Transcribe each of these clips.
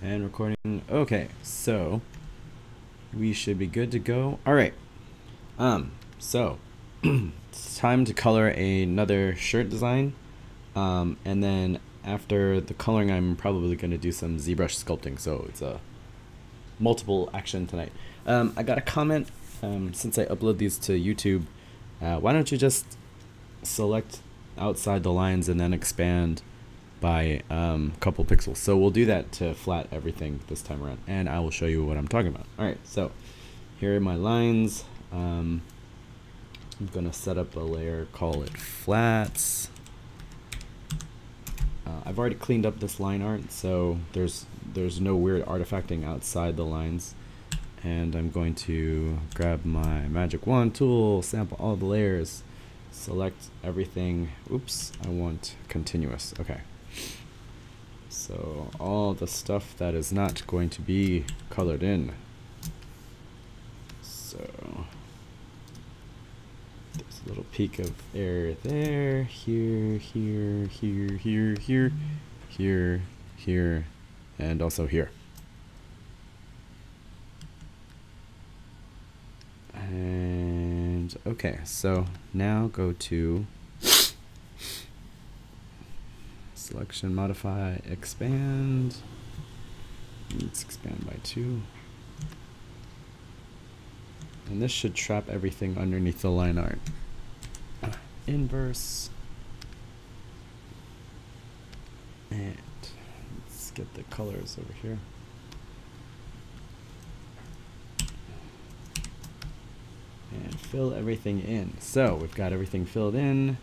And recording. Okay, so we should be good to go. All right. So it's time to color another shirt design. And then after the coloring, I'm probably going to do some ZBrush sculpting. So it's a multiple action tonight. I got a comment since I upload these to YouTube. Why don't you just select outside the lines and then expand by a couple pixels? So we'll do that to flat everything this time around, and I will show you what I'm talking about. All right, so here are my lines. I'm gonna set up a layer, call it flats. I've already cleaned up this line art, so there's no weird artifacting outside the lines. And I'm going to grab my magic wand tool, sample all the layers, select everything. Oops, I want continuous. Okay. So all the stuff that is not going to be colored in. So there's a little peak of air there, here, here, here, here, here, here, here, and also here. And okay, so now go to selection, modify, expand. Let's expand by 2. And this should trap everything underneath the line art. Inverse. And let's get the colors over here. And fill everything in. So we've got everything filled in.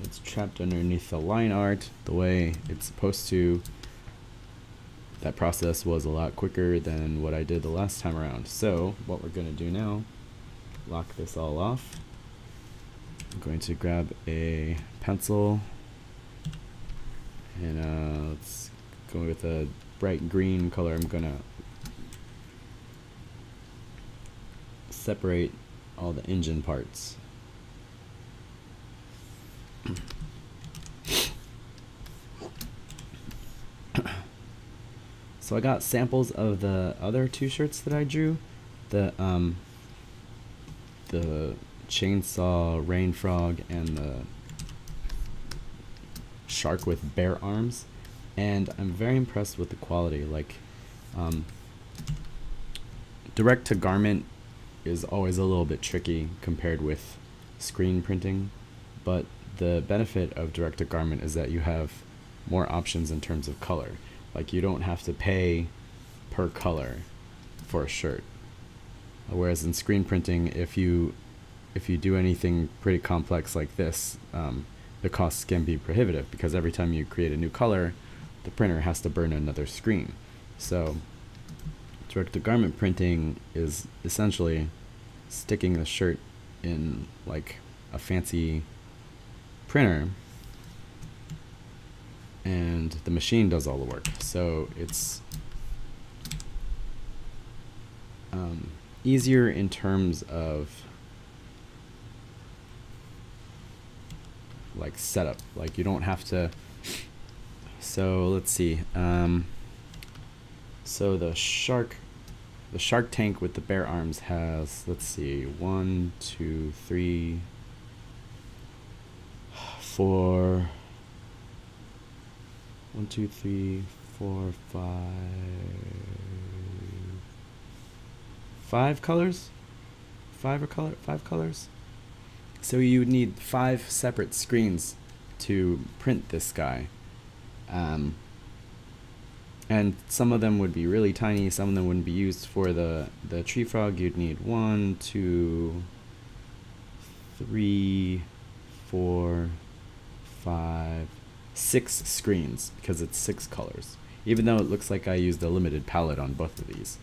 It's trapped underneath the line art the way it's supposed to. That process was a lot quicker than what I did the last time around. So what we're going to do now, lock this all off. I'm going to grab a pencil and let's go with a bright green color. I'm going to separate all the engine parts. So I got samples of the other 2 shirts that I drew, the chainsaw rain frog and the shark with bare arms, and I'm very impressed with the quality. Like, direct to garment is always a little bit tricky compared with screen printing, but the benefit of direct to garment is that you have more options in terms of color. Like, you don't have to pay per color for a shirt. Whereas in screen printing, if you do anything pretty complex like this, the costs can be prohibitive because every time you create a new color, the printer has to burn another screen. So direct to garment printing is essentially sticking the shirt in like a fancy printer, and the machine does all the work. So it's easier in terms of like setup. Like, you don't have to. So let's see. So the shark tank with the bare arms has, let's see, 1, 2, 3, 4. 1, 2, 3, 4, 5 colors. 5 colors. So you would need 5 separate screens to print this guy. And some of them would be really tiny, some of them wouldn't be used. For the tree frog, you'd need 1, 2, 3, 4, 5, 6 screens, because it's 6 colors, even though it looks like I used a limited palette on both of these.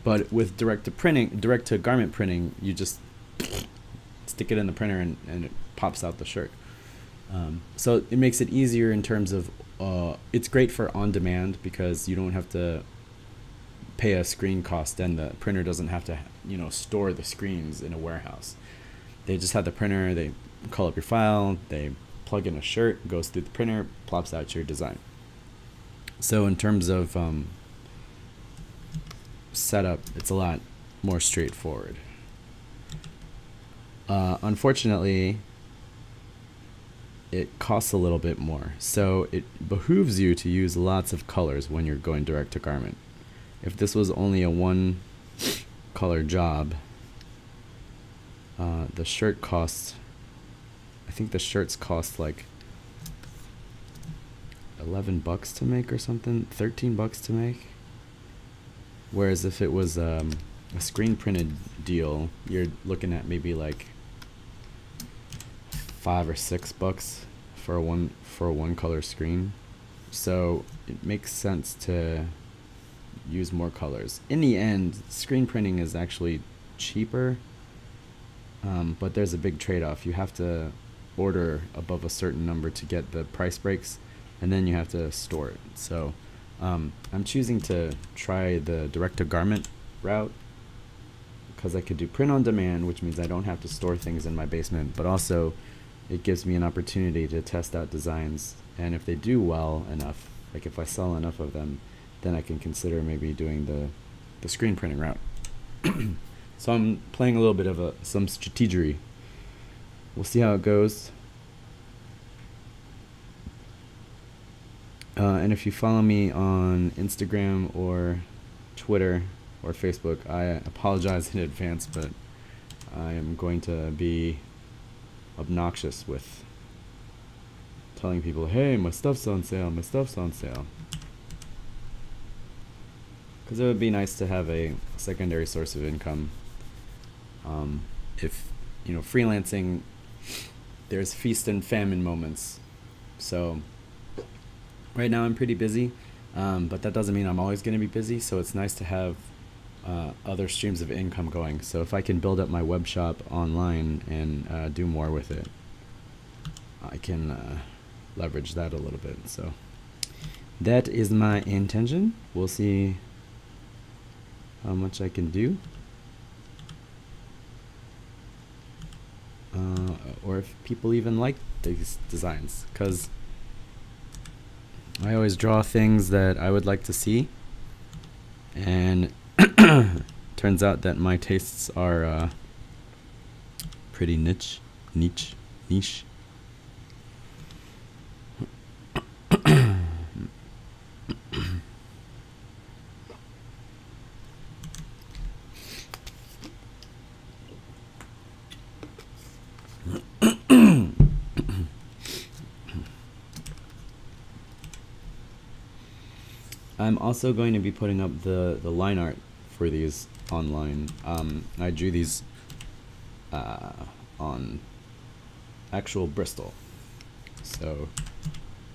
But with direct to garment printing, you just stick it in the printer and it pops out the shirt. So it makes it easier in terms of, it's great for on demand because you don't have to pay a screen cost, and the printer doesn't have to, store the screens in a warehouse. They just have the printer, they call up your file, they plug in a shirt, goes through the printer, plops out your design. So in terms of setup, it's a lot more straightforward. Unfortunately, it costs a little bit more, so it behooves you to use lots of colors when you're going direct to garment. If this was only a one color job, the shirt costs, I think the shirts cost like $11 to make or something, $13 to make. Whereas if it was a screen printed deal, you're looking at maybe like $5 or $6 for a one color screen. So it makes sense to use more colors. In the end, screen printing is actually cheaper, but there's a big trade-off. You have to order above a certain number to get the price breaks, and then you have to store it. So I'm choosing to try the direct-to-garment route because I could do print on demand, which means I don't have to store things in my basement, but also it gives me an opportunity to test out designs, and if they do well enough, like if I sell enough of them, then I can consider maybe doing the screen printing route. So I'm playing a little bit of some strategery. We'll see how it goes. And if you follow me on Instagram or Twitter or Facebook, I apologize in advance, but I am going to be obnoxious with telling people, hey, my stuff's on sale, my stuff's on sale. Because it would be nice to have a secondary source of income. If, you know, freelancing, there's feast and famine moments. So right now I'm pretty busy, but that doesn't mean I'm always going to be busy. So it's nice to have other streams of income going. So if I can build up my web shop online and do more with it, I can leverage that a little bit. So that is my intention. We'll see how much I can do, or if people even like these designs, because I always draw things that I would like to see, and turns out that my tastes are pretty niche. I'm also going to be putting up the line art for these online. I drew these on actual Bristol. So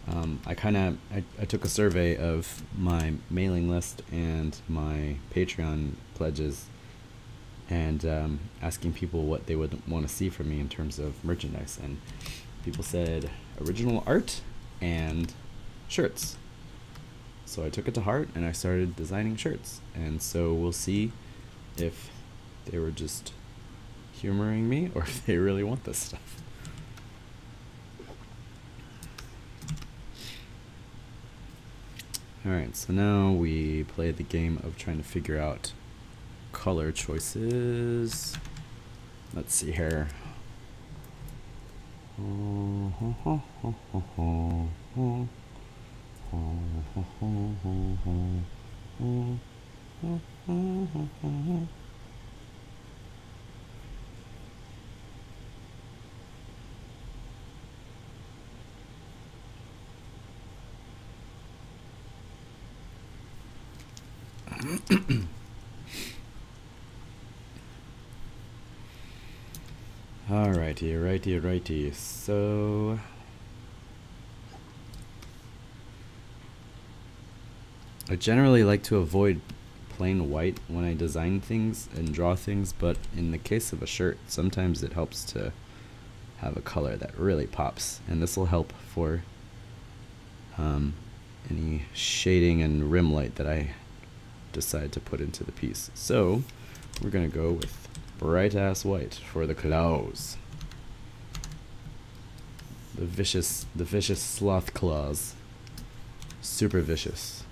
I took a survey of my mailing list and my Patreon pledges, and asking people what they would want to see from me in terms of merchandise, and people said original art and shirts. So I took it to heart and I started designing shirts, and so we'll see if they were just humoring me or if they really want this stuff. Alright, so now we play the game of trying to figure out color choices. Let's see here. Alrighty. So I generally like to avoid plain white when I design things and draw things, but in the case of a shirt, sometimes it helps to have a color that really pops, and this will help for any shading and rim light that I decide to put into the piece. So we're gonna go with bright ass white for the claws. The vicious sloth claws. super vicious.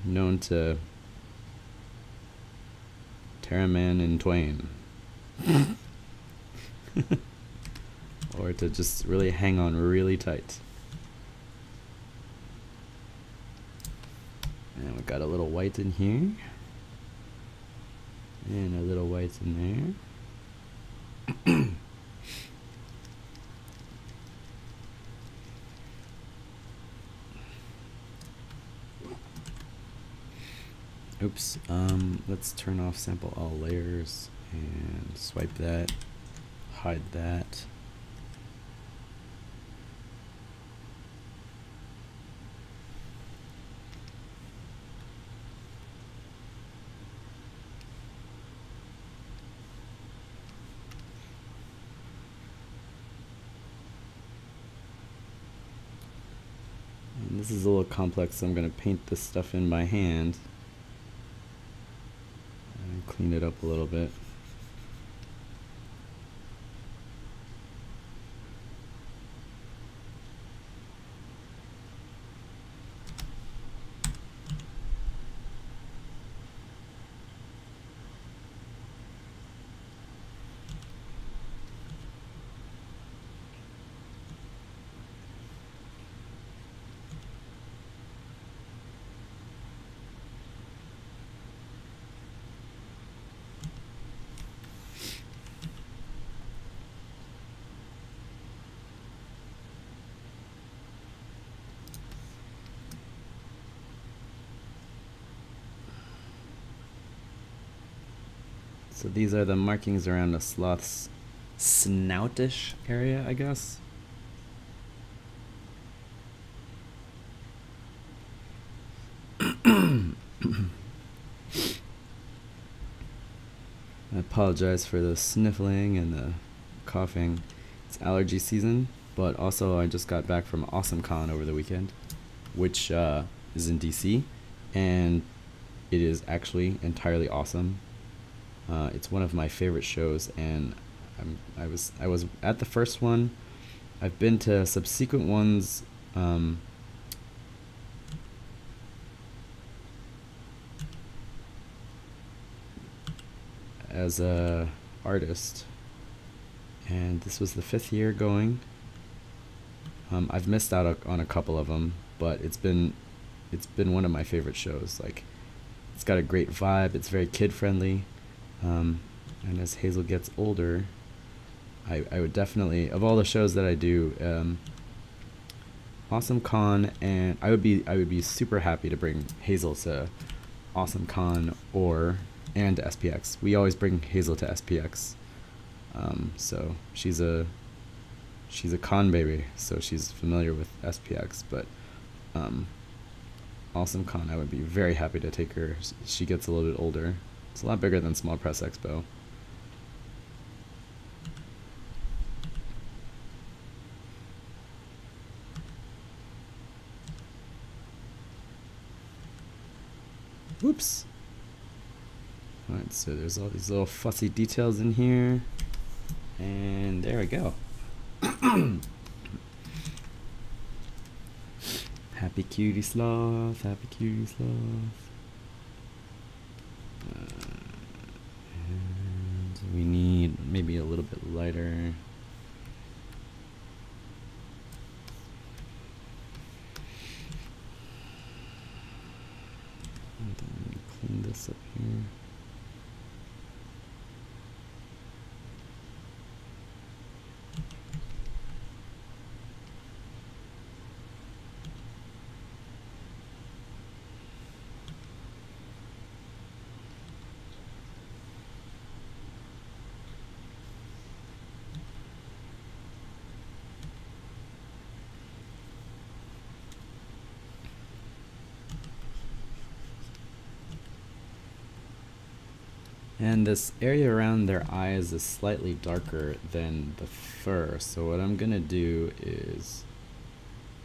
Known to tear a man in twain. Or to just really hang on really tight. And we got a little white in here. And a little white in there. Oops, let's turn off sample all layers and swipe that, hide that. And this is a little complex, so I'm going to paint this stuff in by hand. Clean it up a little bit. So these are the markings around the sloth's snoutish area, I guess. I apologize for the sniffling and the coughing. It's allergy season, but also I just got back from AwesomeCon over the weekend, which is in DC, and it is actually entirely awesome. It's one of my favorite shows, and I was at the first one. I've been to subsequent ones. As a artist, and this was the 5th year going. I've missed out on a couple of them, but it's been one of my favorite shows. Like, it's got a great vibe. It's very kid friendly. And as Hazel gets older, I would definitely, of all the shows that I do, AwesomeCon, and I would be super happy to bring Hazel to AwesomeCon and SPX. We always bring Hazel to SPX. So she's a con baby, so she's familiar with SPX, but AwesomeCon, I would be very happy to take her. She gets a little bit older. It's a lot bigger than Small Press Expo. Whoops. Alright, so there's all these little fussy details in here. And there we go. Happy cutie sloth, happy cutie sloth. And we need maybe a little bit lighter. And then clean this up here. And this area around their eyes is slightly darker than the fur, so what I'm gonna do is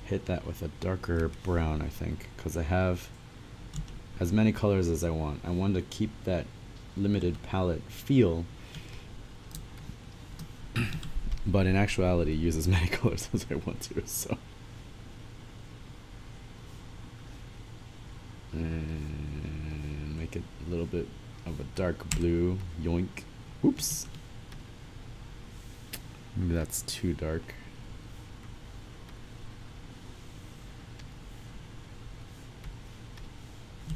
hit that with a darker brown, I think, because I have as many colors as I want. I want to keep that limited palette feel, but in actuality use as many colors as I want to, so. And make it a little bit of a dark blue, yoink. Oops. Maybe that's too dark.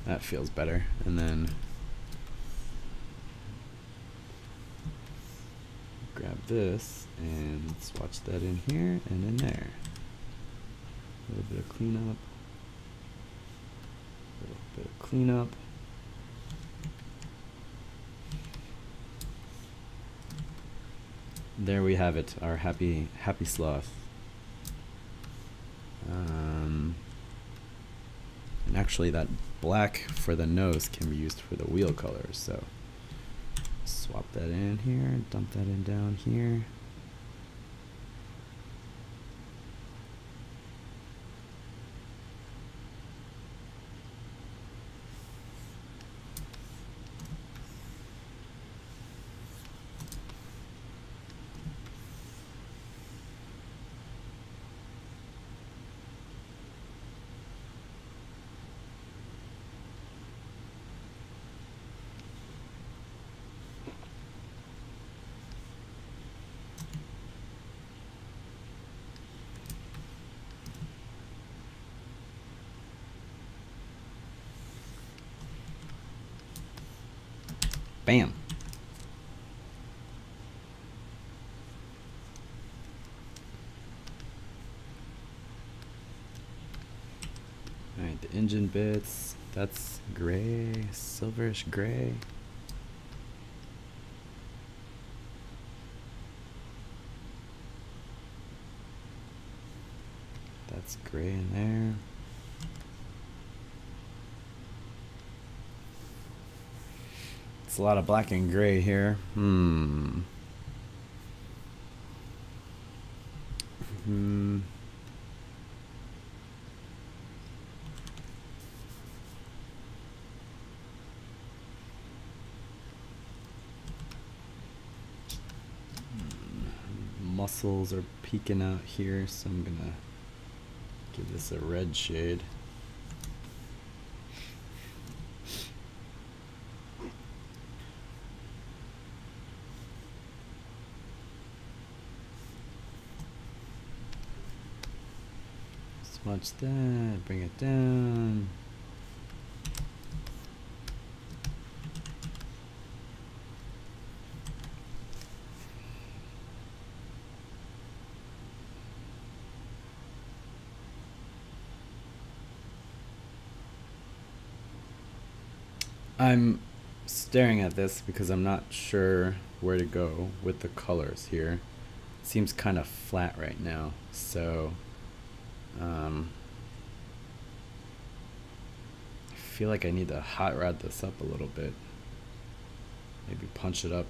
That feels better. And then grab this and swatch that in here and in there. A little bit of cleanup. A little bit of cleanup. There we have it, our happy sloth. And actually that black for the nose can be used for the wheel colors, so swap that in here, dump that in down here. Bam. Alright, the engine bits, that's gray, silverish gray. That's gray in there. It's a lot of black and gray here. Muscles are peeking out here, so I'm gonna give this a red shade. Watch that, bring it down. I'm staring at this because I'm not sure where to go with the colors here. It seems kind of flat right now, so I feel like I need to hot rod this up a little bit. Maybe punch it up.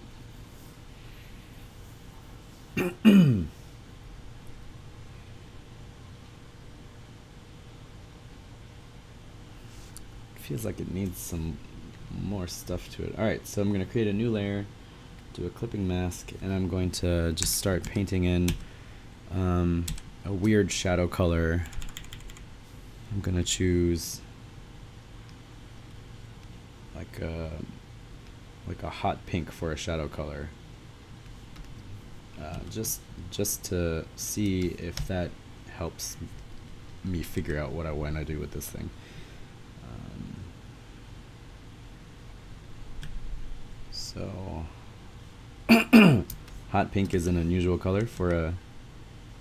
Feels like it needs some more stuff to it. Alright, so I'm going to create a new layer, do a clipping mask, and I'm going to just start painting in a weird shadow color. I'm going to choose like a hot pink for a shadow color. Just to see if that helps me figure out what I want to do with this thing. So hot pink is an unusual color for a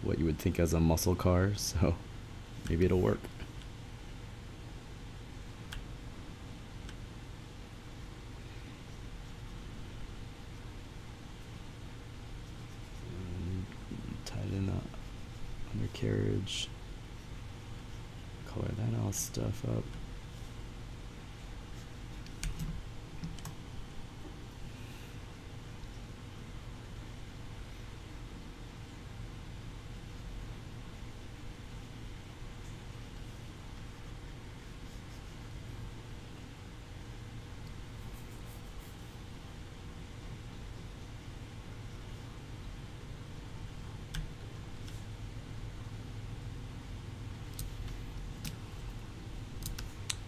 what you would think as a muscle car, so maybe it'll work. Tighten the undercarriage, color that all stuff up.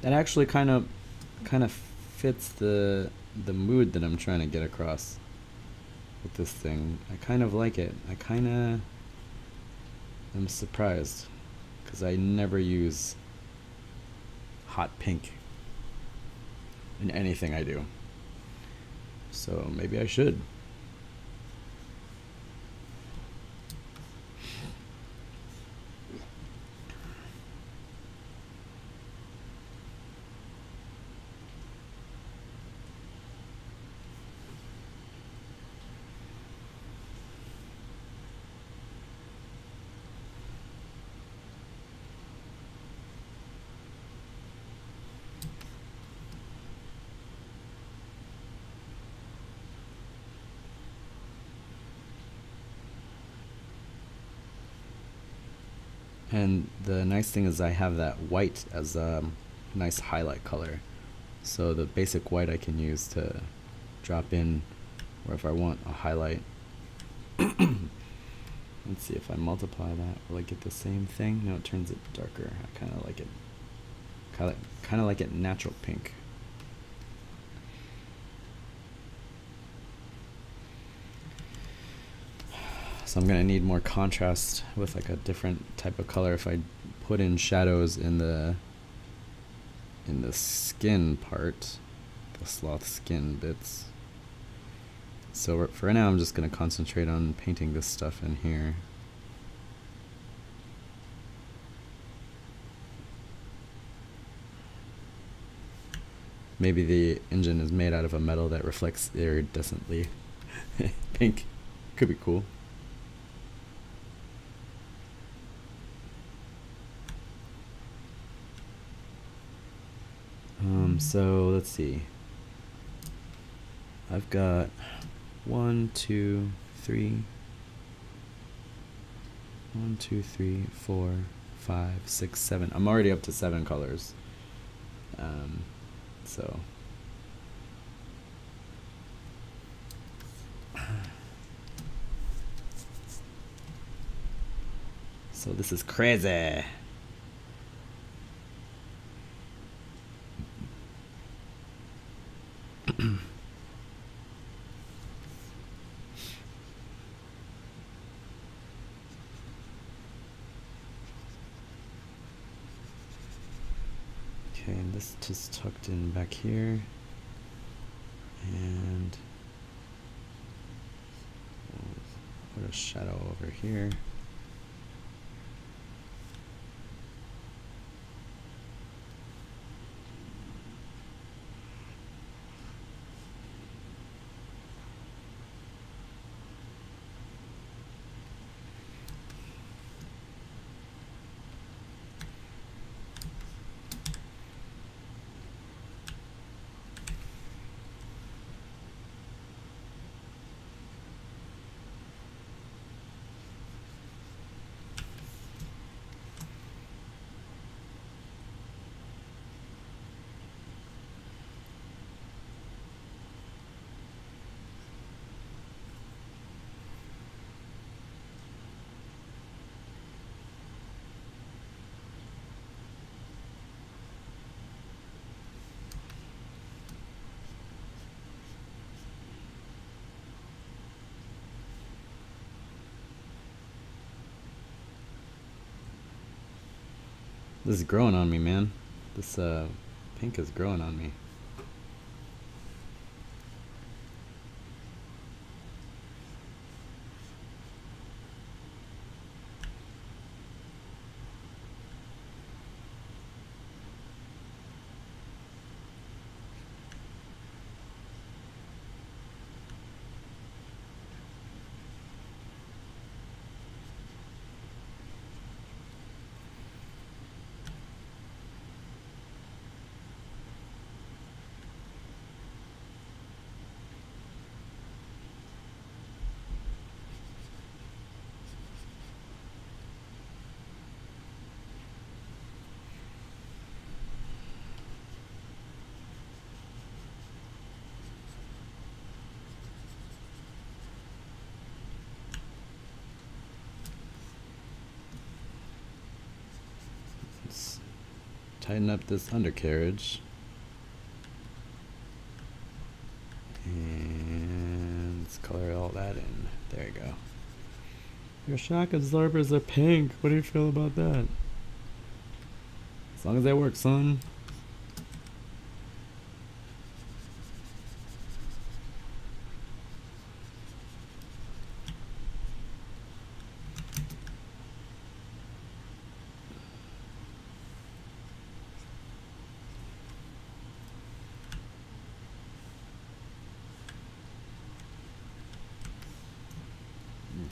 That actually kind of fits the mood that I'm trying to get across with this thing. I kind of like it. I kind of am surprised because I never use hot pink in anything I do. So maybe I should. And the nice thing is I have that white as a nice highlight color. So the basic white I can use to drop in, or if I want a highlight. Let's see if I multiply that, will I get the same thing? No, it turns it darker. I kind of like it. Kind of like it natural pink. So I'm gonna need more contrast with like a different type of color if I put in shadows in the skin part, the sloth skin bits. So for right now I'm just gonna concentrate on painting this stuff in here. Maybe the engine is made out of a metal that reflects iridescently pink. Could be cool. So let's see. I've got 1, 2, 3, 1, 2, 3, 4, 5, 6, 7. I'm already up to 7 colors. So this is crazy. Okay, and this just tucked in back here, and we'll put a shadow over here. This is growing on me, man. This pink is growing on me. tighten up this undercarriage. And let's color all that in. There you go. Your shock absorbers are pink. What do you feel about that? As long as they work, son.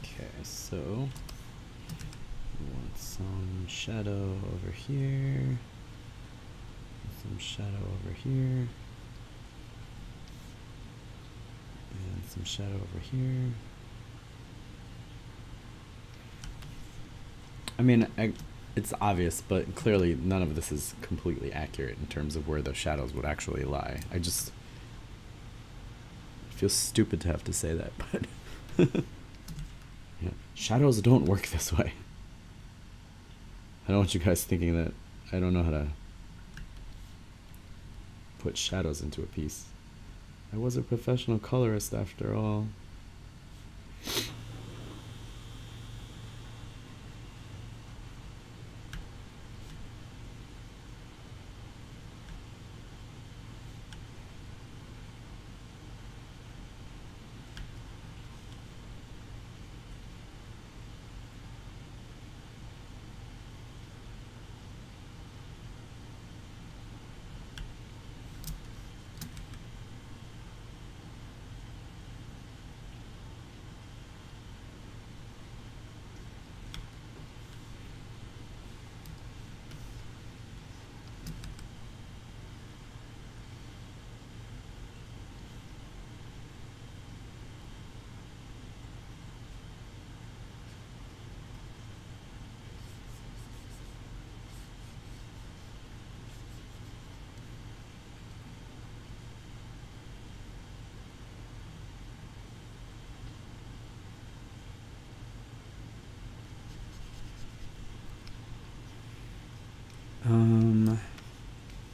Okay, so we want some shadow over here, some shadow over here, and some shadow over here. I mean, it's obvious, but clearly none of this is completely accurate in terms of where the shadows would actually lie. I just feel stupid to have to say that, but yeah, shadows don't work this way. I don't want you guys thinking that I don't know how to put shadows into a piece. I was a professional colorist after all.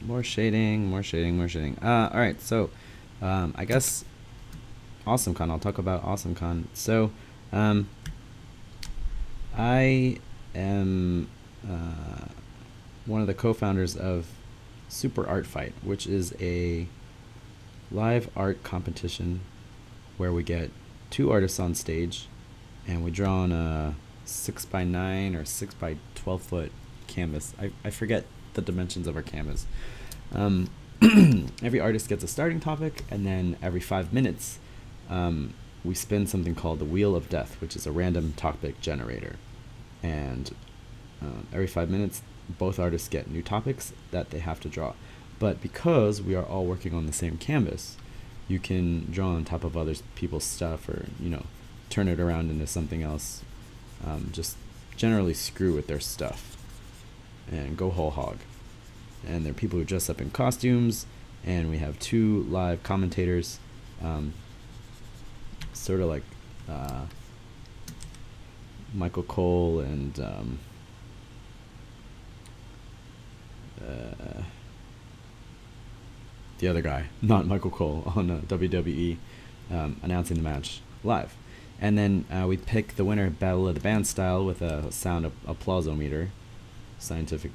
More shading, more shading, more shading. Alright, so I guess AwesomeCon, I'll talk about AwesomeCon. So I am one of the co-founders of Super Art Fight, which is a live art competition where we get 2 artists on stage and we draw on a 6x9 or 6x12 foot canvas. I forget the dimensions of our canvas. Every artist gets a starting topic, and then every 5 minutes we spin something called the Wheel of Death, which is a random topic generator. And every 5 minutes both artists get new topics that they have to draw. But because we are all working on the same canvas, you can draw on top of other people's stuff, or turn it around into something else. Just generally screw with their stuff and go whole hog. And there are people who dress up in costumes, and we have 2 live commentators, sort of like Michael Cole and the other guy, not Michael Cole, on WWE, announcing the match live. And then we pick the winner Battle of the Band style with a sound applausometer, scientific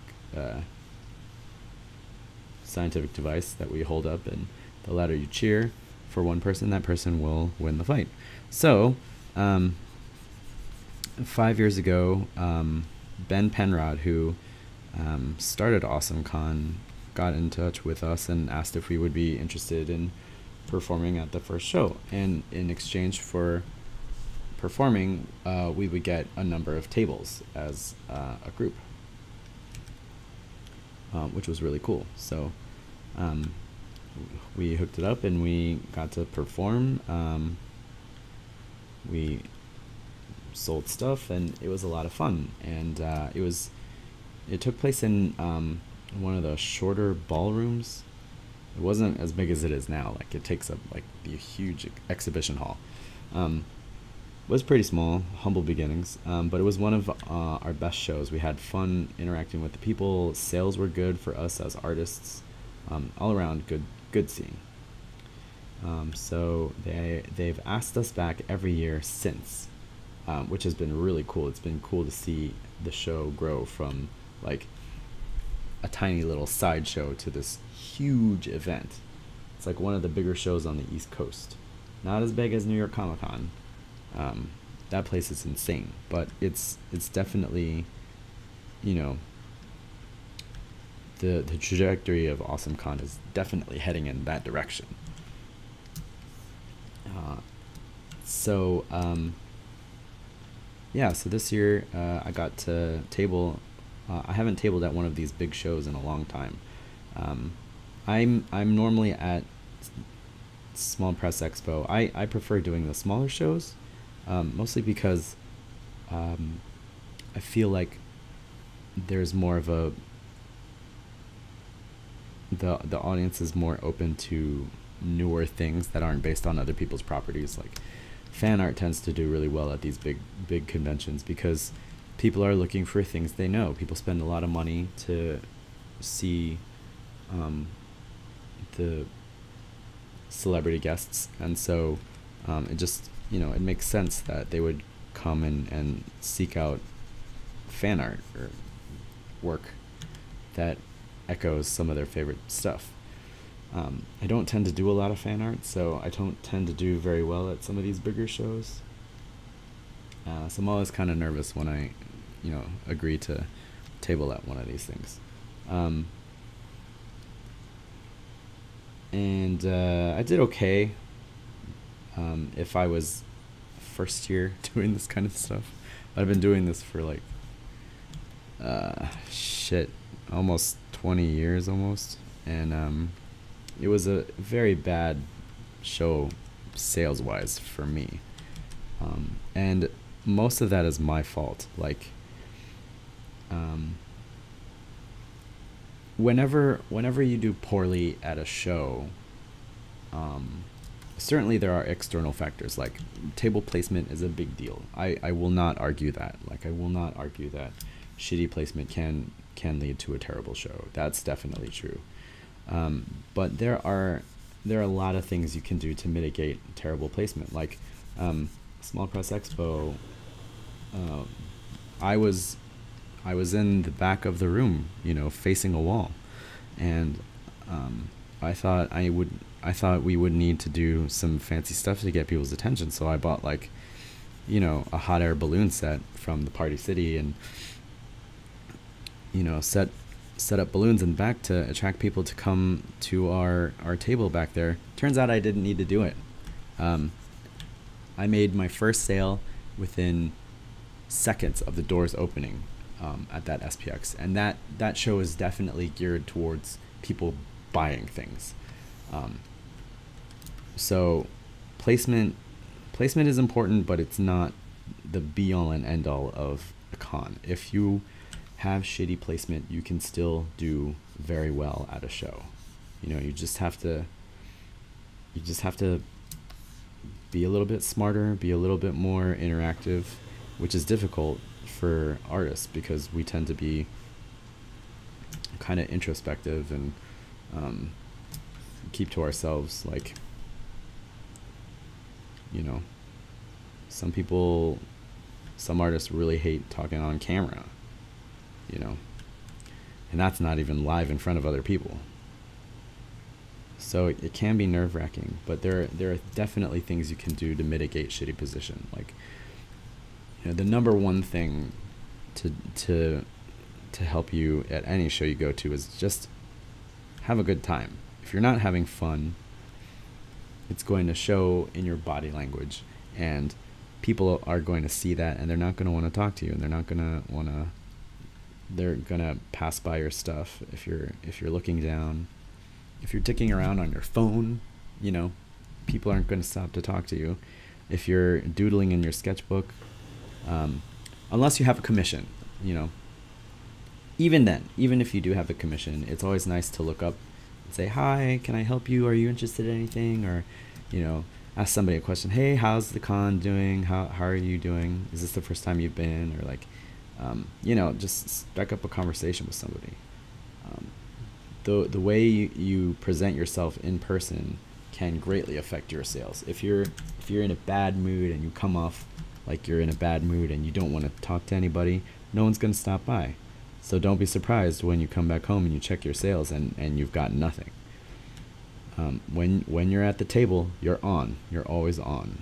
device that we hold up, and the louder you cheer for one person, that person will win the fight. So 5 years ago, Ben Penrod, who started AwesomeCon, got in touch with us and asked if we would be interested in performing at the first show, and in exchange for performing we would get a number of tables as a group, which was really cool. So we hooked it up and we got to perform. We sold stuff and it was a lot of fun, and it took place in one of the shorter ballrooms. It wasn't as big as it is now. Like, it takes up like the huge exhibition hall, was pretty small, humble beginnings, but it was one of our best shows. We had fun interacting with the people. Sales were good for us as artists. All around good scene. So they've asked us back every year since, which has been really cool. It's been cool to see the show grow from like a tiny little sideshow to this huge event. It's like one of the bigger shows on the East Coast. Not as big as New York Comic Con. That place is insane, but it's definitely, you know, the trajectory of AwesomeCon is definitely heading in that direction. Yeah, so this year I got to table. I haven't tabled at one of these big shows in a long time. I'm normally at Small Press Expo. I prefer doing the smaller shows, mostly because I feel like there's more of a the audience is more open to newer things that aren't based on other people's properties. Like fan art tends to do really well at these big conventions because people are looking for things they know. People spend a lot of money to see the celebrity guests, and so it just, you know, it makes sense that they would come and seek out fan art or work that echoes some of their favorite stuff. I don't tend to do a lot of fan art, so I don't tend to do very well at some of these bigger shows. So I'm always kind of nervous when I, you know, agree to table at one of these things. And I did okay if I was first year doing this kind of stuff. I've been doing this for like almost 20 years almost, and it was a very bad show sales wise for me, and most of that is my fault. Like whenever you do poorly at a show, certainly there are external factors, like table placement is a big deal. I will not argue that. Like I will not argue that shitty placement can lead to a terrible show. That's definitely true. But there are a lot of things you can do to mitigate terrible placement. Like Small Press Expo, I was in the back of the room, you know, facing a wall, and I thought we would need to do some fancy stuff to get people's attention. So I bought, like, you know, a hot air balloon set from the Party City, and, you know, set up balloons in the back to attract people to come to our table back there. Turns out I didn't need to do it. I made my first sale within seconds of the doors opening at that SPX, and that show is definitely geared towards people buying things. So placement is important, but it's not the be all and end all of a con. If you have shitty placement, you can still do very well at a show. You know, you just have to be a little bit smarter, be a little bit more interactive, which is difficult for artists because we tend to be kind of introspective and keep to ourselves. Like, you know, some artists really hate talking on camera, you know, and that's not even live in front of other people. So it can be nerve-wracking, but there are definitely things you can do to mitigate shitty position. Like, you know, the number one thing to help you at any show you go to is just have a good time. If you're not having fun, it's going to show in your body language, and people are going to see that, and they're not going to want to talk to you, and they're gonna pass by your stuff. If you're looking down, if you're dicking around on your phone, you know, people aren't going to stop to talk to you. If you're doodling in your sketchbook, unless you have a commission, you know, even then, even if you do have a commission, it's always nice to look up and say, hi, can I help you? Are you interested in anything? Or, you know, ask somebody a question. Hey, how's the con doing? How are you doing? Is this the first time you've been? Or like, you know, just strike up a conversation with somebody. The way you present yourself in person can greatly affect your sales. If you're in a bad mood and you come off like you're in a bad mood and you don't want to talk to anybody, no one's going to stop by. So don't be surprised when you come back home and you check your sales and you've got nothing. When you're at the table, you're on. You're always on.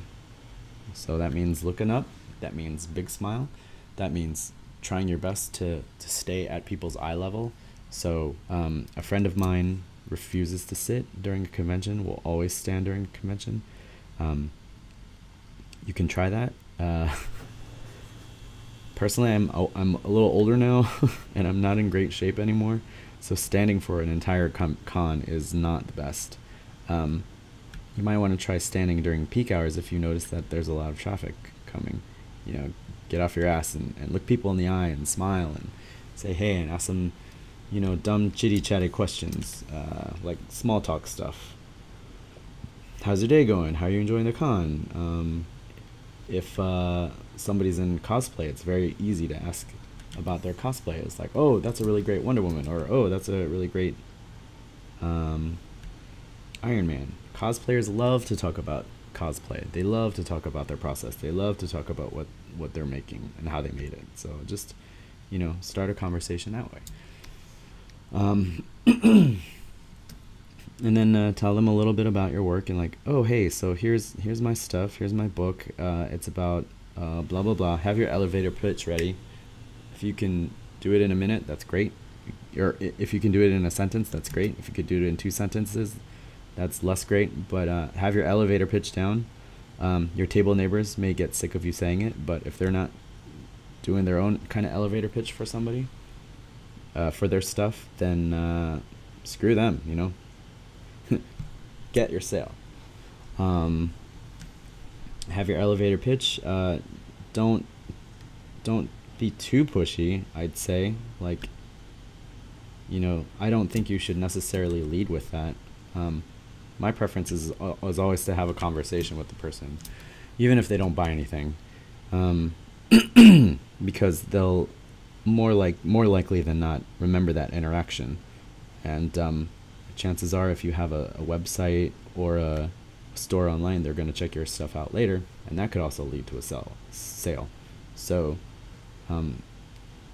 So that means looking up. That means big smile. That means trying your best to stay at people's eye level. So a friend of mine refuses to sit during a convention, will always stand during a convention. You can try that. Personally, I'm a little older now, and I'm not in great shape anymore. So standing for an entire con is not the best. You might want to try standing during peak hours if you notice that there's a lot of traffic coming. You know, get off your ass and look people in the eye and smile and say hey and ask them, you know, dumb chitty-chatty questions, like small talk stuff. How's your day going? How are you enjoying the con? If somebody's in cosplay, it's very easy to ask about their cosplay. It's like, oh, that's a really great Wonder Woman, or oh, that's a really great Iron Man. Cosplayers love to talk about cosplay. They love to talk about their process. They love to talk about what they're making and how they made it. So just, you know, start a conversation that way. And then tell them a little bit about your work and like, oh, hey, so here's my stuff. Here's my book. It's about blah, blah, blah. Have your elevator pitch ready. If you can do it in a minute, that's great. Or if you can do it in a sentence, that's great. If you could do it in 2 sentences, that's less great. But have your elevator pitch down. Your table neighbors may get sick of you saying it, but if they're not doing their own kind of elevator pitch for somebody, for their stuff, then screw them, you know. Get your sale. Have your elevator pitch. Don't be too pushy, I'd say. Like, you know, I don't think you should necessarily lead with that. My preference is always to have a conversation with the person, even if they don't buy anything, because they'll more likely than not remember that interaction. And chances are, if you have a website or a store online, they're going to check your stuff out later, and that could also lead to a sale. So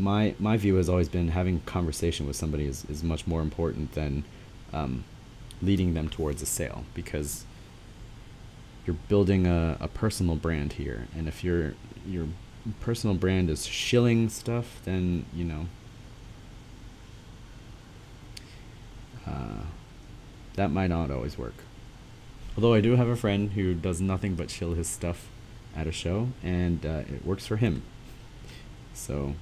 my view has always been having a conversation with somebody is much more important than leading them towards a sale, because you're building a personal brand here, and if your personal brand is shilling stuff, then, you know, that might not always work. Although I do have a friend who does nothing but shill his stuff at a show, and it works for him. So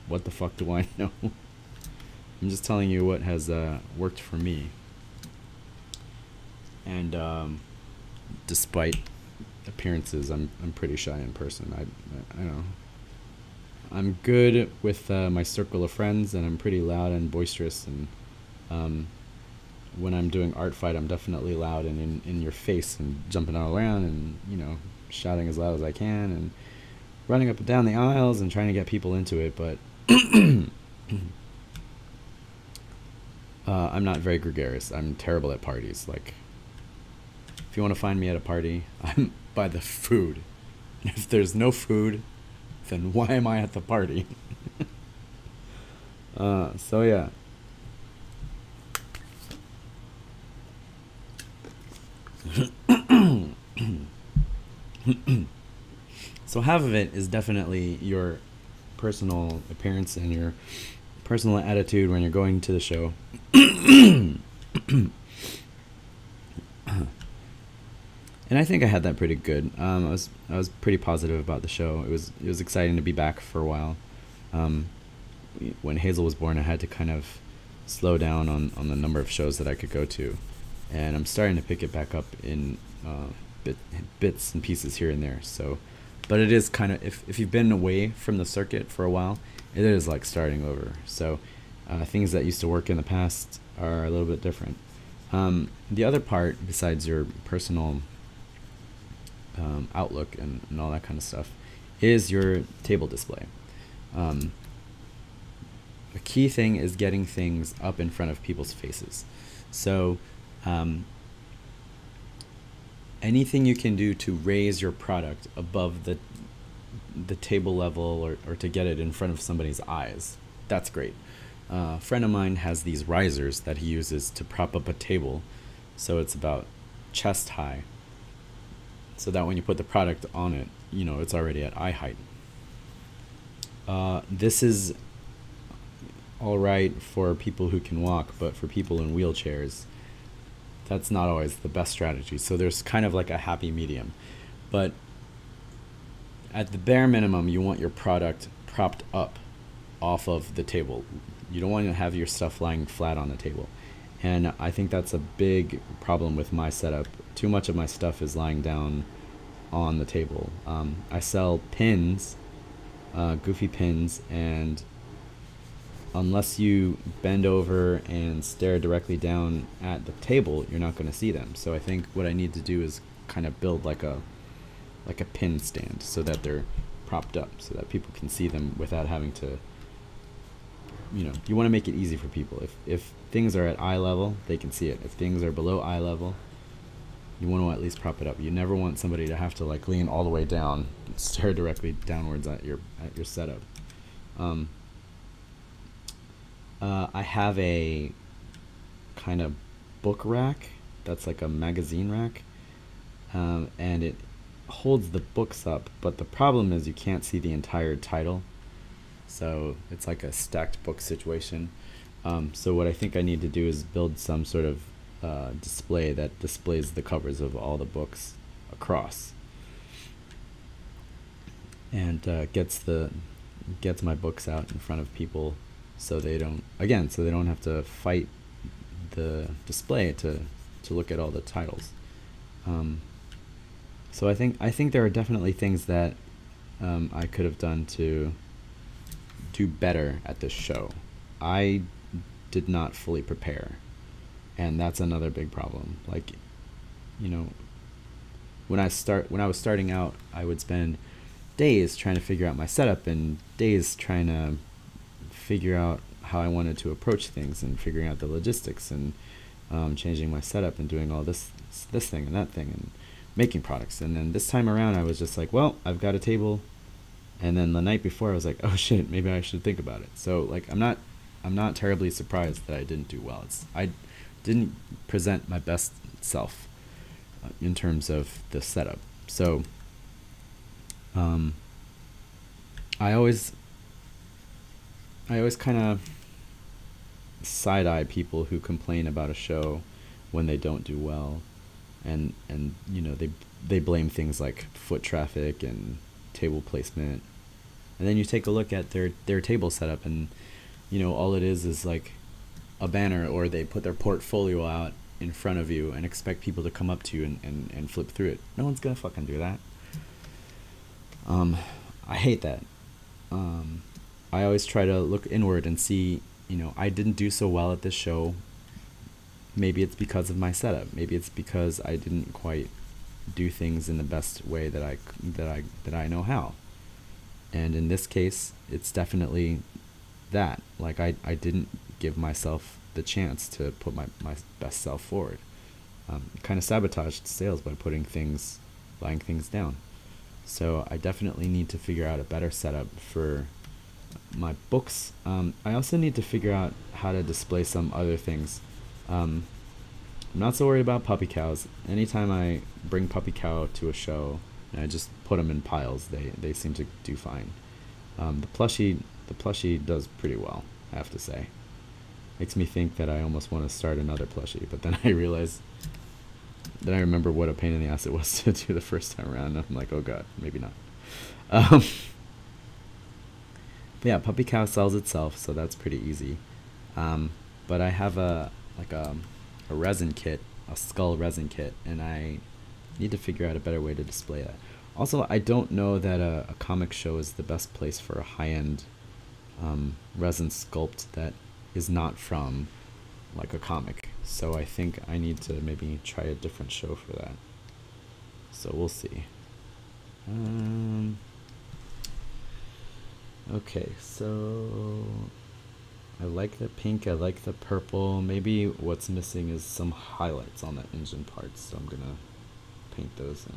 what the fuck do I know? I'm just telling you what has worked for me. And despite appearances, I'm pretty shy in person. I don't know. I'm good with my circle of friends, and I'm pretty loud and boisterous, and when I'm doing art fight, I'm definitely loud and in your face and jumping all around and, you know, shouting as loud as I can and running up and down the aisles and trying to get people into it, but I'm not very gregarious. I'm terrible at parties. Like, if you want to find me at a party, I'm by the food. If there's no food, then why am I at the party? So yeah. So half of it is definitely your personal appearance and your personal attitude when you're going to the show. And I think I had that pretty good. I was pretty positive about the show. It was exciting to be back for a while. When Hazel was born, I had to kind of slow down on the number of shows that I could go to, and I'm starting to pick it back up in bits and pieces here and there. So, but it is kind of, if you've been away from the circuit for a while, it is like starting over. So things that used to work in the past are a little bit different. The other part, besides your personal outlook and all that kind of stuff, is your table display. The key thing is getting things up in front of people's faces. So anything you can do to raise your product above the table level, or to get it in front of somebody's eyes, that's great. A friend of mine has these risers that he uses to prop up a table, so it's about chest high, so that when you put the product on it, you know, it's already at eye height. This is all right for people who can walk, but for people in wheelchairs, that's not always the best strategy. So there's kind of like a happy medium. But at the bare minimum, you want your product propped up off of the table. You don't want to have your stuff lying flat on the table. And I think that's a big problem with my setup. Too much of my stuff is lying down on the table. I sell pins, goofy pins, and unless you bend over and stare directly down at the table, you're not going to see them. So I think what I need to do is kind of build like a pin stand, so that they're propped up, so that people can see them without having to, you know, you want to make it easy for people. If things are at eye level, they can see it. If things are below eye level, you want to at least prop it up. You never want somebody to have to like lean all the way down and stare directly downwards at your setup. I have a kind of book rack that's like a magazine rack, and it holds the books up, but the problem is you can't see the entire title, so it's like a stacked book situation. So what I think I need to do is build some sort of display that displays the covers of all the books across, and gets my books out in front of people, so they don't have to fight the display to look at all the titles. So I think there are definitely things that I could have done to do better at this show. I did not fully prepare, and that's another big problem. Like, you know, when I was starting out, I would spend days trying to figure out my setup, and days trying to figure out how I wanted to approach things, and figuring out the logistics, and changing my setup, and doing all this thing and that thing, and making products. And then this time around, I was just like, well, I've got a table. And then the night before, I was like, oh shit, maybe I should think about it. So like, I'm not terribly surprised that I didn't do well. I didn't present my best self in terms of the setup. So I always kind of side-eye people who complain about a show when they don't do well, and you know, they blame things like foot traffic and table placement, and then you take a look at their table setup, and you know, all it is like a banner, or they put their portfolio out in front of you and expect people to come up to you and flip through it. No one's gonna fucking do that. I hate that. I always try to look inward and see, you know, I didn't do so well at this show. Maybe it's because of my setup. Maybe it's because I didn't quite do things in the best way that I know how. And in this case, it's definitely that. Like, I didn't give myself the chance to put my best self forward. Kind of sabotaged sales by laying things down. So I definitely need to figure out a better setup for my books. I also need to figure out how to display some other things. I'm not so worried about puppy cows. Anytime I bring puppy cow to a show and I just put them in piles, they seem to do fine. The plushie does pretty well, I have to say. Makes me think that I almost want to start another plushie, but then I realize, then I remember what a pain in the ass it was to do the first time around, and I'm like, oh god, maybe not. But yeah, puppy cow sells itself, so that's pretty easy. But I have a resin kit, a skull resin kit, and I need to figure out a better way to display that. Also, I don't know that a comic show is the best place for a high-end resin sculpt that is not from like a comic. So I think I need to maybe try a different show for that. So we'll see. Okay, so I like the pink, I like the purple. Maybe what's missing is some highlights on the engine parts, so I'm gonna paint those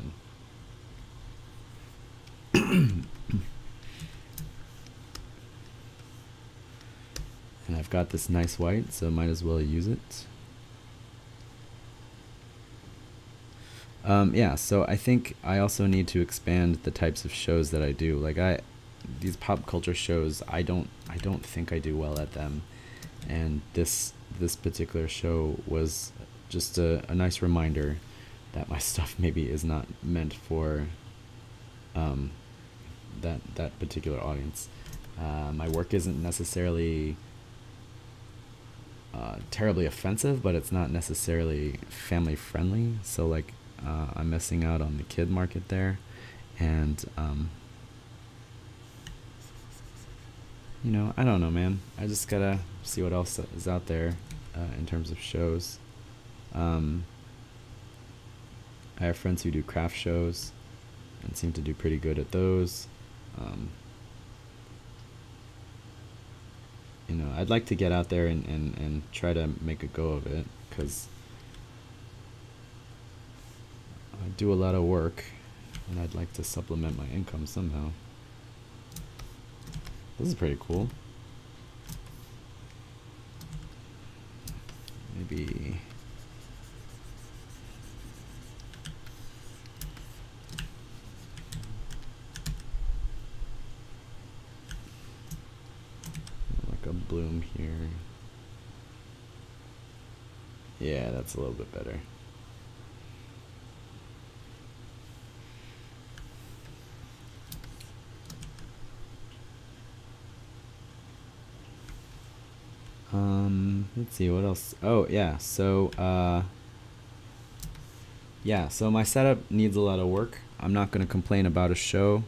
in. And I've got this nice white, so might as well use it. Yeah, so I think I also need to expand the types of shows that I do. Like these pop culture shows, I don't think I do well at them, and this particular show was just a nice reminder that my stuff maybe is not meant for that particular audience. My work isn't necessarily terribly offensive, but it's not necessarily family friendly. So like I'm missing out on the kid market there, and you know, I don't know, man. I just gotta see what else is out there in terms of shows. I have friends who do craft shows and seem to do pretty good at those. You know, I'd like to get out there and try to make a go of it, because I do a lot of work and I'd like to supplement my income somehow. This is pretty cool. Maybe like a bloom here. Yeah, that's a little bit better. Let's see what else. Oh yeah, so so my setup needs a lot of work. I'm not gonna complain about a show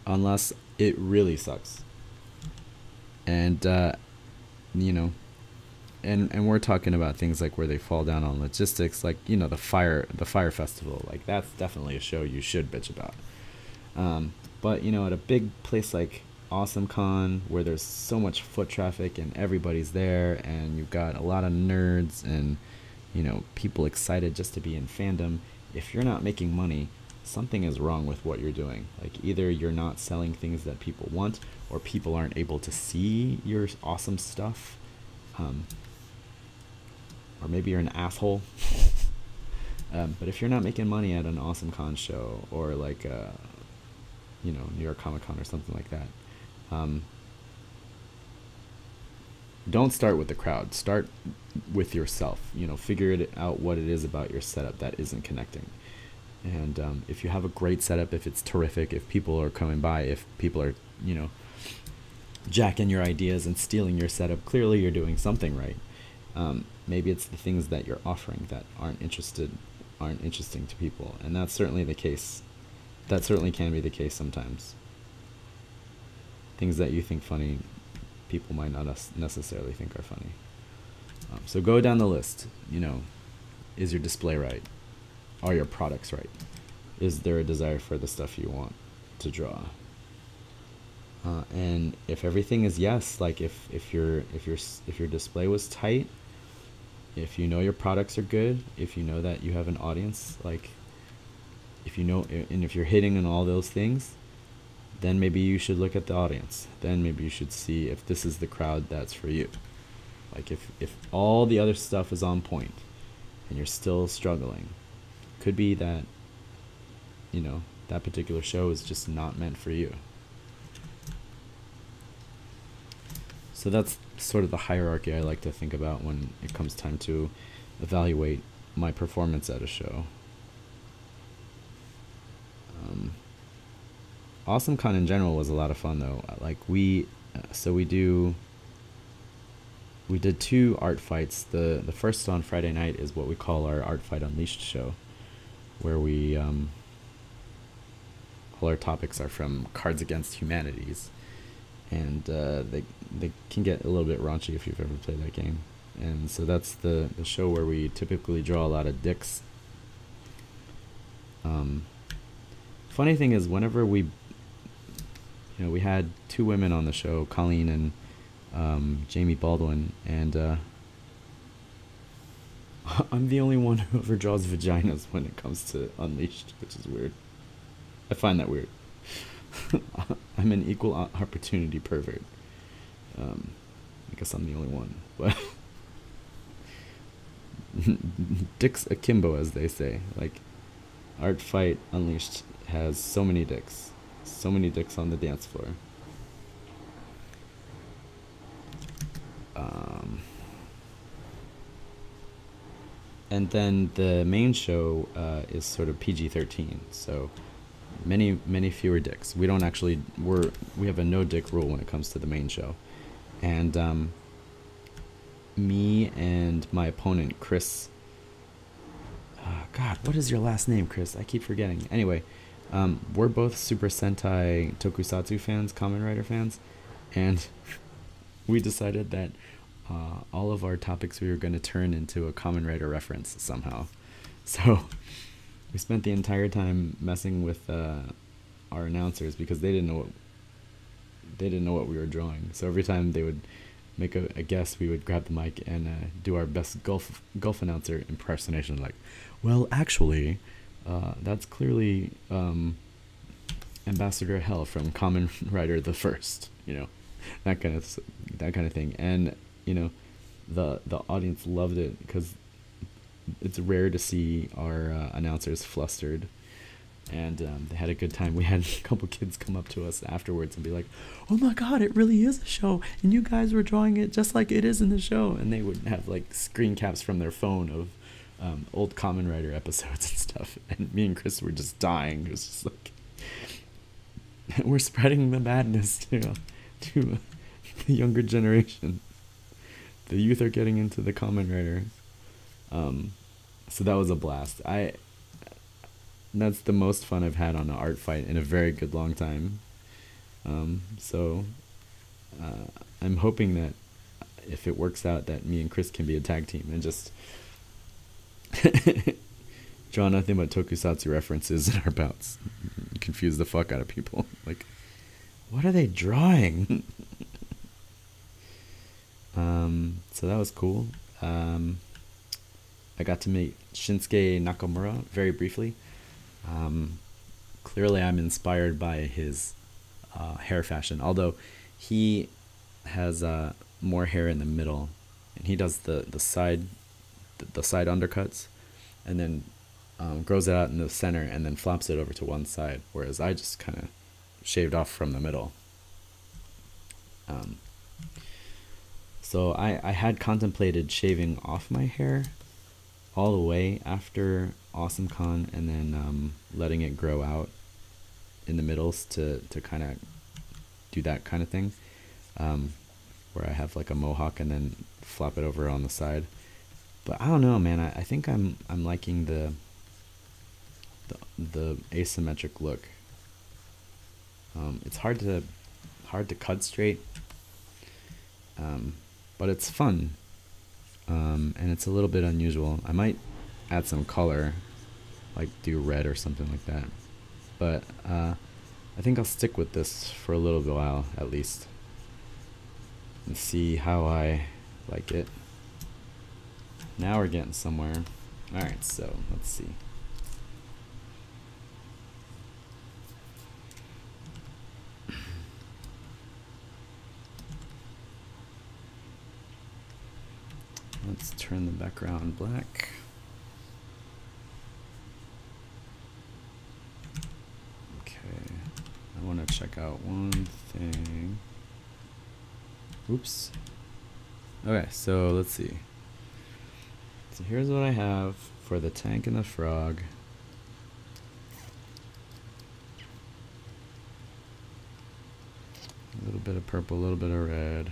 unless it really sucks. And you know, and we're talking about things like where they fall down on logistics, like, you know, the fire festival. Like that's definitely a show you should bitch about. But you know, at a big place like AwesomeCon, where there's so much foot traffic and everybody's there, and you've got a lot of nerds and, you know, people excited just to be in fandom, if you're not making money, something is wrong with what you're doing. Like either you're not selling things that people want, or people aren't able to see your awesome stuff, or maybe you're an asshole. But if you're not making money at an AwesomeCon show, or like you know, New York Comic Con or something like that, don't start with the crowd. Start with yourself. You know, figure it out what it is about your setup that isn't connecting. And if you have a great setup, if it's terrific, if people are coming by, if people are, you know, jacking your ideas and stealing your setup, clearly you're doing something right. Maybe it's the things that you're offering that aren't interesting to people, and that's certainly the case. That certainly can be the case sometimes. Things that you think funny, people might not necessarily think are funny. So go down the list. You know, is your display right? Are your products right? Is there a desire for the stuff you want to draw? And if everything is yes, like if your display was tight, if you know your products are good, if you know that you have an audience, like if you know, and if you're hitting on all those things, then maybe you should look at the audience. Then maybe you should see if this is the crowd that's for you. Like if all the other stuff is on point and you're still struggling, could be that, you know, that particular show is just not meant for you. So that's sort of the hierarchy I like to think about when it comes time to evaluate my performance at a show. AwesomeCon in general was a lot of fun though. Like we did 2 art fights. The first on Friday night is what we call our Art Fight Unleashed show, where we all our topics are from Cards Against Humanities, and they can get a little bit raunchy if you've ever played that game. and so that's the show where we typically draw a lot of dicks. Funny thing is, whenever we had 2 women on the show, Colleen and Jamie Baldwin, and I'm the only one who ever draws vaginas when it comes to Unleashed, which is weird. I find that weird. I'm an equal opportunity pervert. I guess I'm the only one, but dicks akimbo, as they say. Like, Art Fight Unleashed has so many dicks on the dance floor. And then the main show is sort of PG-13, so many fewer dicks. We don't actually we have a no dick rule when it comes to the main show, and me and my opponent Chris. God, what is your last name, Chris? I keep forgetting. Anyway, we're both Super Sentai Tokusatsu fans, Kamen Rider fans, and we decided that all of our topics we were going to turn into a Kamen Rider reference somehow. So we spent the entire time messing with our announcers because they didn't know what we were drawing. So every time they would make a guess, we would grab the mic and do our best Gulf announcer impersonation, like, well, actually, that's clearly Ambassador Hell from Kamen Rider the First, that kind of thing. And the audience loved it because it's rare to see our announcers flustered, and they had a good time. We had a couple kids come up to us afterwards and be like, oh my god, it really is a show, and you guys were drawing it just like it is in the show. And they would have like screen caps from their phone of old Kamen Rider episodes and stuff, and me and Chris were just dying. It was just like, we're spreading the madness to the younger generation. The youth are getting into the Kamen Rider. So that was a blast. That's the most fun I've had on an Art Fight in a very good long time. So I'm hoping that if it works out, that me and Chris can be a tag team and just draw nothing but Tokusatsu references in our bouts. Confuse the fuck out of people. Like, what are they drawing? So that was cool. I got to meet Shinsuke Nakamura very briefly. Clearly I'm inspired by his hair fashion, although he has more hair in the middle, and he does the side undercuts, and then grows it out in the center and then flops it over to one side, whereas I just kind of shaved off from the middle. So I had contemplated shaving off my hair all the way after AwesomeCon, and then letting it grow out in the middles to kind of do that kind of thing, where I have like a mohawk and then flop it over on the side. But I don't know, man. I think I'm liking the asymmetric look. It's hard to cut straight, but it's fun, and it's a little bit unusual. I might add some color, like do red or something like that, but I think I'll stick with this for a little while at least and see how I like it. Now we're getting somewhere. Alright, so let's see. Let's turn the background black. Okay, I want to check out one thing. Oops. Okay, so let's see. So here's what I have for the tank and the frog. A little bit of purple, a little bit of red.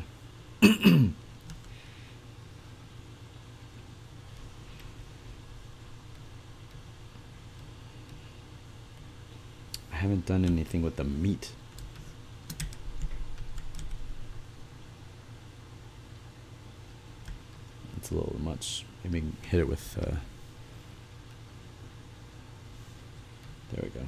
I haven't done anything with the meat. It's a little much. Maybe hit it with, there we go.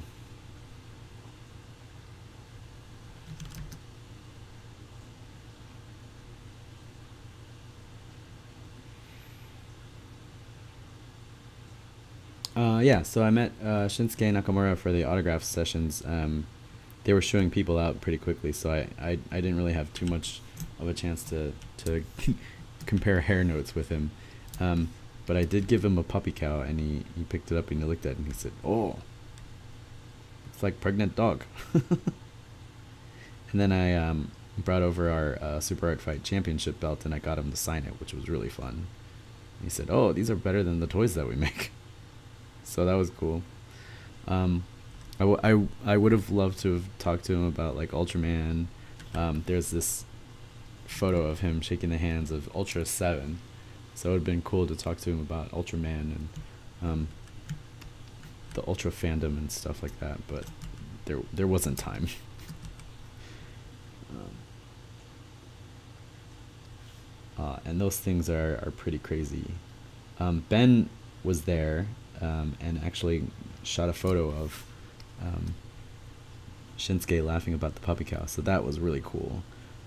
Yeah, so I met Shinsuke Nakamura for the autograph sessions. They were showing people out pretty quickly, so I didn't really have too much of a chance to compare hair notes with him. But I did give him a puppy cow, and he picked it up and he looked at it and he said, "Oh, it's like pregnant dog." And then I brought over our Super Art Fight Championship belt, and I got him to sign it, which was really fun. He said, "Oh, these are better than the toys that we make." So that was cool. I would have loved to have talked to him about like Ultraman. There's this photo of him shaking the hands of Ultra 7. So it would have been cool to talk to him about Ultraman and the Ultra fandom and stuff like that, but there wasn't time. And those things are pretty crazy. Ben was there and actually shot a photo of Shinsuke laughing about the puppy cow, so that was really cool.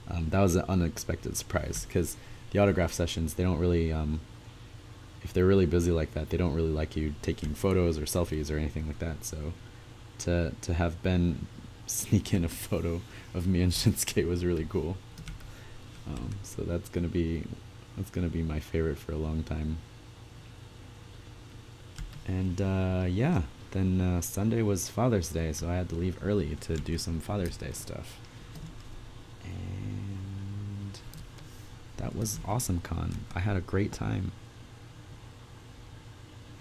That was an unexpected surprise, because the autograph sessions, they don't really, if they're really busy like that, they don't really like you taking photos or selfies or anything like that, so to have Ben sneak in a photo of me and Shinsuke was really cool. So that's gonna be my favorite for a long time. And yeah, then Sunday was Father's Day, so I had to leave early to do some Father's Day stuff. And that was awesome con. I had a great time.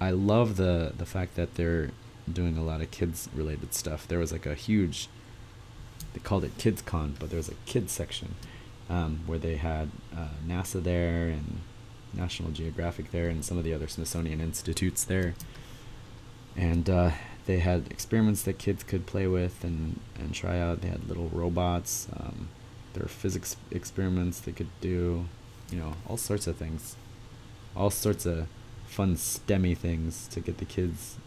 I love the fact that they're doing a lot of kids related stuff. There was like a huge, they called it Kids Con, but there was a kids section where they had NASA there and National Geographic there and some of the other Smithsonian institutes there. And they had experiments that kids could play with and try out. They had little robots. There were physics experiments they could do, you know, all sorts of things. All sorts of fun STEMmy things to get the kids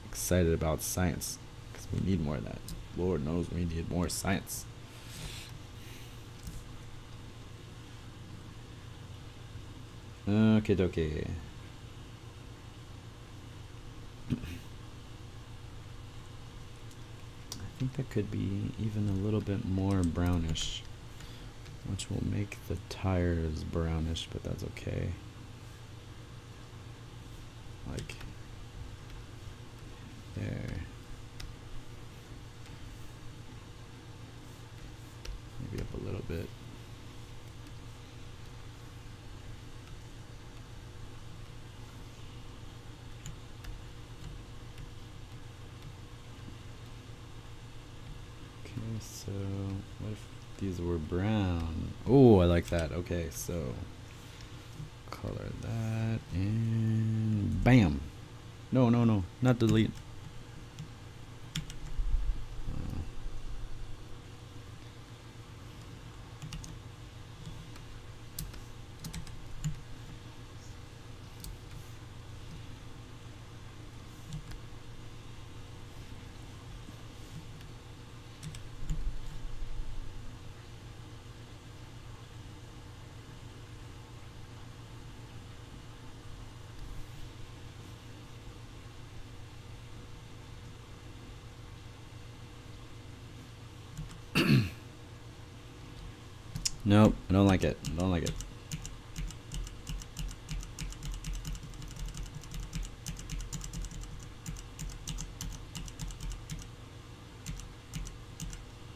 excited about science, because we need more of that. Lord knows we need more science. Okay, dokie. I think that could be even a little bit more brownish, which will make the tires brownish, but that's okay. Like there. Maybe up a little bit. So what if these were brown? Oh, I like that. Okay, so color that and bam. No, not delete. Nope, I don't like it. I don't like it.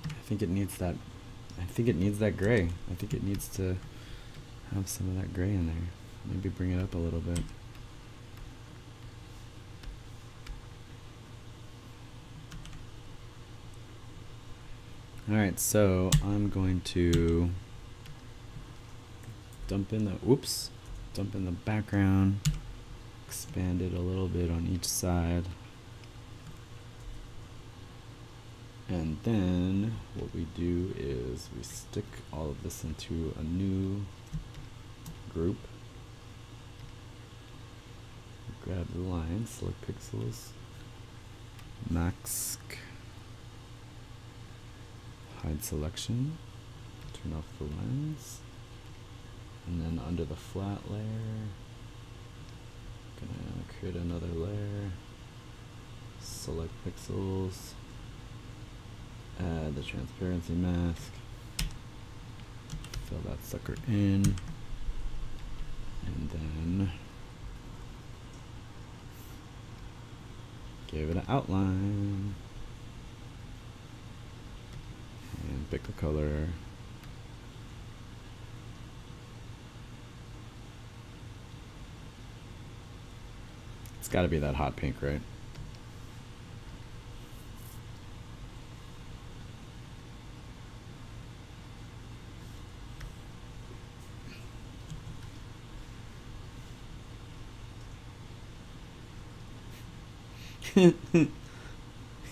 I think it needs that. I think it needs that gray. I think it needs to have some of that gray in there. Maybe bring it up a little bit. Alright, so I'm going to dump in the background, expand it a little bit on each side, and then what we do is we stick all of this into a new group, select pixels, mask, hide selection, turn off the lens, and then under the flat layer, gonna create another layer, select pixels, add the transparency mask, fill that sucker in, and then give it an outline, and pick a color. It's got to be that hot pink, right?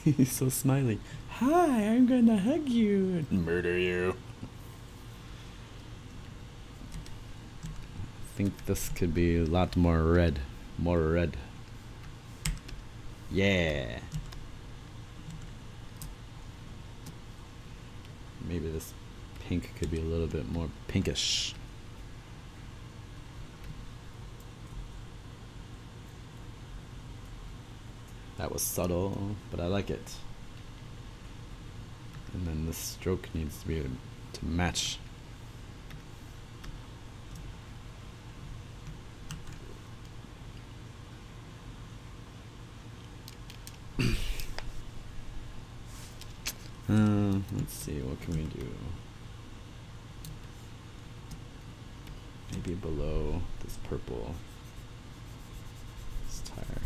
He's so smiley. Hi, I'm gonna hug you and murder you. I think this could be a lot more red. More red. Yeah. Maybe this pink could be a little bit more pinkish. That was subtle, but I like it. And then the stroke needs to be to match. Let's see, what can we do? Maybe below this purple, this tire.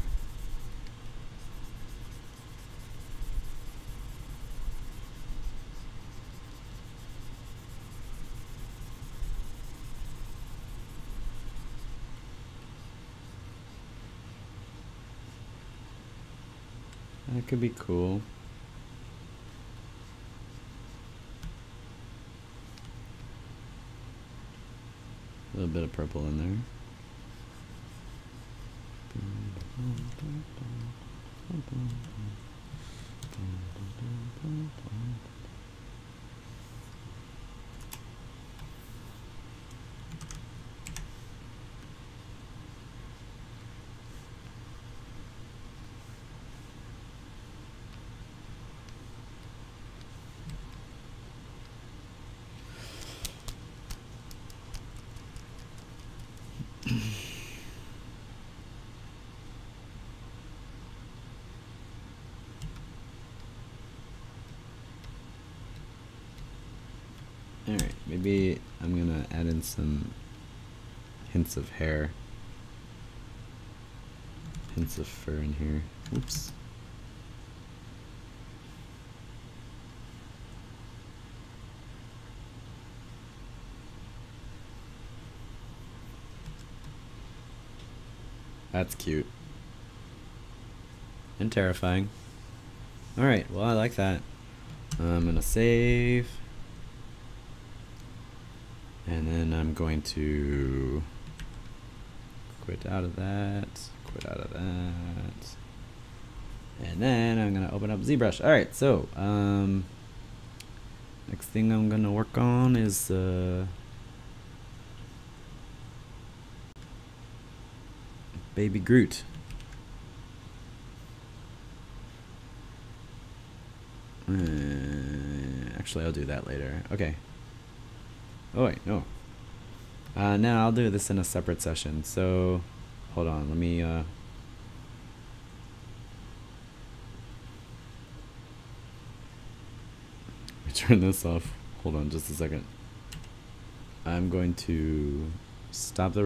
That could be cool. A little bit of purple in there. Alright, maybe I'm gonna add in some hints of hair, hints of fur in here. Oops. That's cute. And terrifying. Alright, well I like that. I'm gonna save. And then I'm going to quit out of that, quit out of that. And then I'm gonna open up ZBrush. Alright, so next thing I'm gonna work on is Baby Groot. Actually, I'll do that later. Okay. Oh wait, no. Now I'll do this in a separate session. So, hold on. Let me turn this off. Hold on, just a second. I'm going to stop the